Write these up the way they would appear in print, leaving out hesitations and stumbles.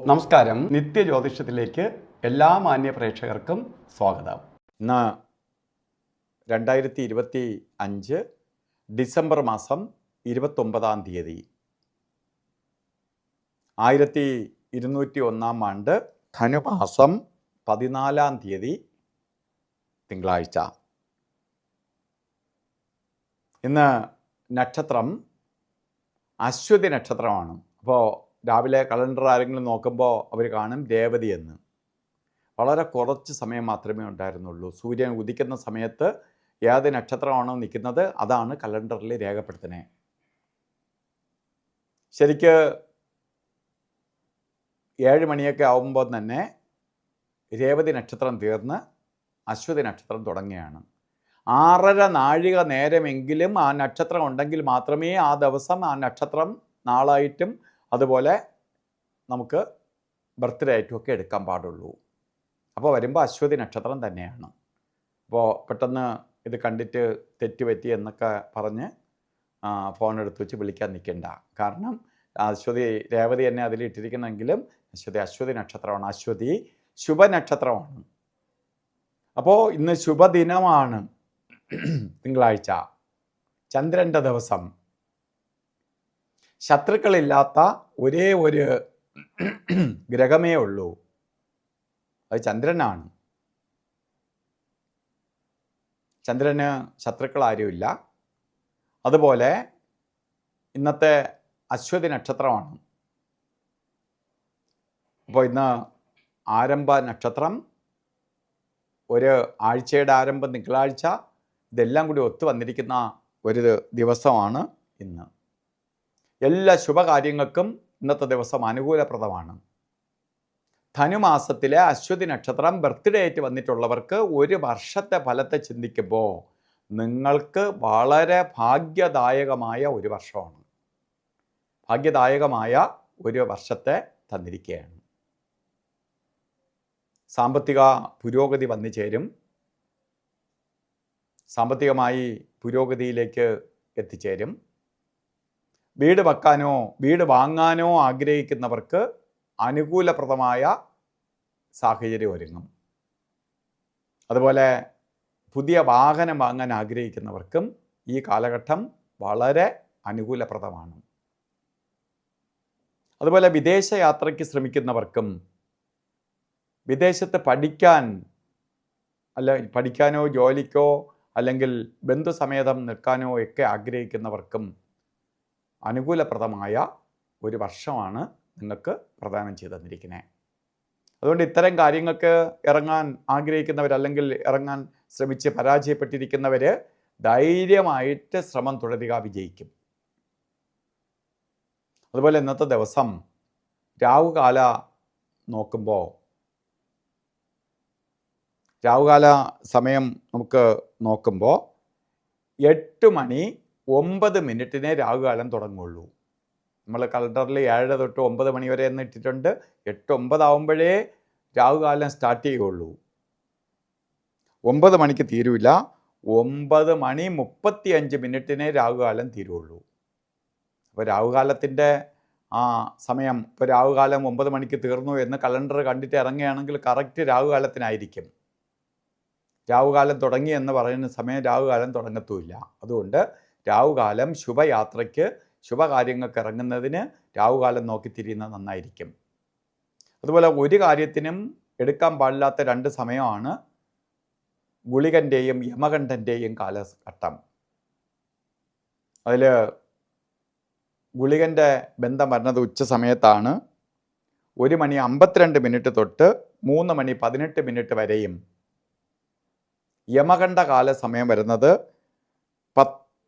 നമസ്കാരം. നിത്യജ്യോതിഷത്തിലേക്ക് എല്ലാ മാന്യ പ്രേക്ഷകർക്കും സ്വാഗതം. ഇന്ന് 2025 ഡിസംബർ മാസം 29-ാം തീയതി 1201 ആണ്ട് ധനുമാസം 14-ാം തീയതി തിങ്കളാഴ്ച. ഇന്ന് നക്ഷത്രം അശ്വതി നക്ഷത്രമാണ്. അപ്പോൾ രാവിലെ കലണ്ടർ ആരെങ്കിലും നോക്കുമ്പോൾ അവർ കാണും രേവതി എന്ന്. വളരെ കുറച്ച് സമയം മാത്രമേ ഉണ്ടായിരുന്നുള്ളൂ. സൂര്യൻ ഉദിക്കുന്ന സമയത്ത് ഏത് നക്ഷത്രമാണോ നിൽക്കുന്നത് അതാണ് കലണ്ടറിൽ രേഖപ്പെടുത്തുന്നത്. ശരിക്ക് 7 മണിയൊക്കെ ആവുമ്പോൾ തന്നെ രേവതി നക്ഷത്രം തീർന്ന് അശ്വതി നക്ഷത്രം തുടങ്ങുകയാണ്. 6.5 നാഴിക നേരമെങ്കിലും ആ നക്ഷത്രം ഉണ്ടെങ്കിൽ മാത്രമേ ആ ദിവസം ആ നക്ഷത്രം നാളായിട്ടും അതുപോലെ നമുക്ക് ബർത്ത്ഡേ ആയിട്ടുമൊക്കെ എടുക്കാൻ പാടുള്ളൂ. അപ്പോൾ വരുമ്പോൾ അശ്വതി നക്ഷത്രം തന്നെയാണ്. അപ്പോൾ പെട്ടെന്ന് ഇത് കണ്ടിട്ട് തെറ്റുപറ്റി എന്നൊക്കെ പറഞ്ഞ് ഫോൺ എടുത്ത് വെച്ച് വിളിക്കാൻ നിൽക്കണ്ട. കാരണം അശ്വതി രേവതി തന്നെ അതിൽ ഇട്ടിരിക്കണമെങ്കിലും അശ്വതി നക്ഷത്രമാണ്. അശ്വതി ശുഭനക്ഷത്രമാണ്. അപ്പോൾ ഇന്ന് ശുഭദിനമാണ്, തിങ്കളാഴ്ച, ചന്ദ്രൻ്റെ ദിവസം. ശത്രുക്കളില്ലാത്ത ഒരേ ഒരു ഗ്രഹമേ ഉള്ളൂ, അത് ചന്ദ്രനാണ്. ചന്ദ്രന് ശത്രുക്കൾ ആരുമില്ല. അതുപോലെ ഇന്നത്തെ അശ്വതി നക്ഷത്രമാണ്. അപ്പോൾ ഇന്ന് ആരംഭ നക്ഷത്രം, ഒരു ആഴ്ചയുടെ ആരംഭം തിങ്കളാഴ്ച, ഇതെല്ലാം കൂടി ഒത്തു വന്നിരിക്കുന്ന ഒരു ദിവസമാണ് ഇന്ന്. എല്ലാ ശുഭകാര്യങ്ങൾക്കും ഇന്നത്തെ ദിവസം അനുകൂലപ്രദമാണ്. ധനുമാസത്തിലെ അശ്വതി നക്ഷത്രം ബർത്ത്ഡേ ആയിട്ട് വന്നിട്ടുള്ളവർക്ക് ഒരു വർഷത്തെ ഫലത്തെ ചിന്തിക്കുമ്പോൾ നിങ്ങൾക്ക് വളരെ ഭാഗ്യദായകമായ ഒരു വർഷമാണ്. ഭാഗ്യദായകമായ ഒരു വർഷത്തെ തന്നിരിക്കുകയാണ്. സാമ്പത്തിക പുരോഗതി വന്നു ചേരും. സാമ്പത്തികമായി പുരോഗതിയിലേക്ക് എത്തിച്ചേരും. വീട് വെക്കാനോ വീട് വാങ്ങാനോ ആഗ്രഹിക്കുന്നവർക്ക് അനുകൂലപ്രദമായ സാഹചര്യം ഒരുങ്ങും. അതുപോലെ പുതിയ വാഹനം വാങ്ങാൻ ആഗ്രഹിക്കുന്നവർക്കും ഈ കാലഘട്ടം വളരെ അനുകൂലപ്രദമാണ്. അതുപോലെ വിദേശ യാത്രയ്ക്ക് ശ്രമിക്കുന്നവർക്കും വിദേശത്ത് പഠിക്കാനോ ജോലിക്കോ അല്ലെങ്കിൽ ബന്ധുസമേതം നിൽക്കാനോ ഒക്കെ ആഗ്രഹിക്കുന്നവർക്കും അനുകൂലപ്രദമായ ഒരു വർഷമാണ് നിങ്ങൾക്ക് പ്രദാനം ചെയ്തു തന്നിരിക്കുന്നത്. അതുകൊണ്ട് ഇത്തരം കാര്യങ്ങൾക്ക് ഇറങ്ങാൻ ആഗ്രഹിക്കുന്നവർ അല്ലെങ്കിൽ ഇറങ്ങാൻ ശ്രമിച്ച് പരാജയപ്പെട്ടിരിക്കുന്നവർ ധൈര്യമായിട്ട് ശ്രമം തുടരുക, വിജയിക്കും. അതുപോലെ ഇന്നത്തെ ദിവസം രാഹുകാല നോക്കുമ്പോൾ, രാഹുകാല സമയം നമുക്ക് നോക്കുമ്പോൾ 8 മണി 9 മിനിറ്റിനെ രാഹുകാലം തുടങ്ങുള്ളൂ. നമ്മൾ കലണ്ടറിൽ 7 തൊട്ട് 9 മണി വരെ എന്ന് ഇട്ടിട്ടുണ്ട്. 8-9 ആവുമ്പോഴേ രാഹുകാലം സ്റ്റാർട്ട് ചെയ്യുള്ളൂ. 9 മണിക്ക് തീരൂല. 9 മണി 35 മിനിറ്റിനെ രാഹുകാലം തീരുള്ളൂ. അപ്പോൾ രാഹുകാലത്തിൻ്റെ ആ സമയം, ഇപ്പോൾ രാഹുകാലം 9 മണിക്ക് തീർന്നു എന്ന് കലണ്ടർ കണ്ടിട്ട് ഇറങ്ങുകയാണെങ്കിൽ കറക്റ്റ് രാഹുകാലത്തിനായിരിക്കും. രാഹുകാലം തുടങ്ങി എന്ന് പറയുന്ന സമയം രാഹുകാലം തുടങ്ങത്തുമില്ല. അതുകൊണ്ട് രാഹുകാലം ശുഭയാത്രയ്ക്ക് ശുഭകാര്യങ്ങൾക്ക് ഇറങ്ങുന്നതിന് രാഹുകാലം നോക്കി തിരിയുന്നത് നന്നായിരിക്കും. അതുപോലെ ഒരു കാര്യത്തിനും എടുക്കാൻ പാടില്ലാത്ത 2 സമയമാണ് ഗുളികൻ്റെയും യമകണ്ഠൻ്റെയും കാലഘട്ടം. അതിൽ ഗുളികൻ്റെ ബന്ധം വരുന്നത് ഉച്ച സമയത്താണ്. 1 മണി 52 മിനിറ്റ് തൊട്ട് 3 മണി 18 മിനിറ്റ് വരെയും. യമകണ്ഠ കാല സമയം വരുന്നത്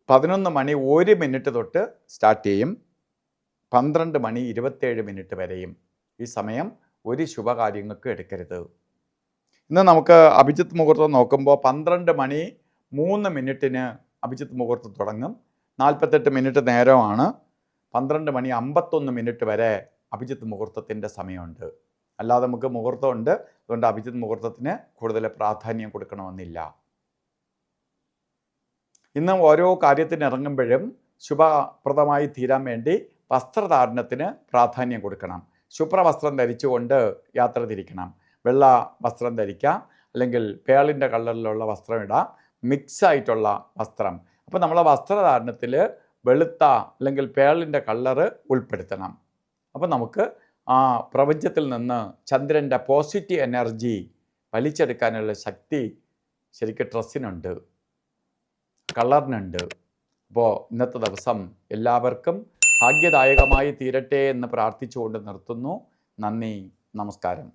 11 മണി 1 മിനിറ്റ് തൊട്ട് സ്റ്റാർട്ട് ചെയ്യും. 12 മണി 27 മിനിറ്റ് വരെയും. ഈ സമയം ഒരു ശുഭകാര്യങ്ങൾക്ക് എടുക്കരുത്. ഇന്ന് നമുക്ക് അഭിജിത്ത് മുഹൂർത്തം നോക്കുമ്പോൾ 12 മണി 3 മിനിറ്റിന് അഭിജിത്ത് മുഹൂർത്തം തുടങ്ങും. 48 മിനിറ്റ് നേരമാണ്. 12 മണി 51 മിനിറ്റ് വരെ അഭിജിത്ത് മുഹൂർത്തത്തിൻ്റെ സമയമുണ്ട്. അല്ലാതെ നമുക്ക് മുഹൂർത്തമുണ്ട്, അതുകൊണ്ട് അഭിജിത്ത് മുഹൂർത്തത്തിന് കൂടുതൽ പ്രാധാന്യം കൊടുക്കണമെന്നില്ല. ഇന്ന് ഓരോ കാര്യത്തിന് ഇറങ്ങുമ്പോഴും ശുഭപ്രദമായി തീരാൻ വേണ്ടി വസ്ത്രധാരണത്തിന് പ്രാധാന്യം കൊടുക്കണം. ശുഭ്രവസ്ത്രം ധരിച്ചുകൊണ്ട് യാത്ര തിരിക്കണം. വെള്ള വസ്ത്രം ധരിക്കാം, അല്ലെങ്കിൽ പേളിൻ്റെ കളറിലുള്ള വസ്ത്രം ഇടാം, മിക്സായിട്ടുള്ള വസ്ത്രം. അപ്പോൾ നമ്മളെ വസ്ത്രധാരണത്തിൽ വെളുത്ത അല്ലെങ്കിൽ പേളിൻ്റെ കളറ് ഉൾപ്പെടുത്തണം. അപ്പോൾ നമുക്ക് ആ പ്രപഞ്ചത്തിൽ നിന്ന് ചന്ദ്രൻ്റെ പോസിറ്റീവ് എനർജി വലിച്ചെടുക്കാനുള്ള ശക്തി ശരിക്കും ഡ്രസ്സിനുണ്ട്, കളറിനുണ്ട്. അപ്പോൾ ഇന്നത്തെ ദിവസം എല്ലാവർക്കും ഭാഗ്യദായകമായി തീരട്ടെ എന്ന് പ്രാർത്ഥിച്ചുകൊണ്ട് നിർത്തുന്നു. നന്ദി, നമസ്കാരം.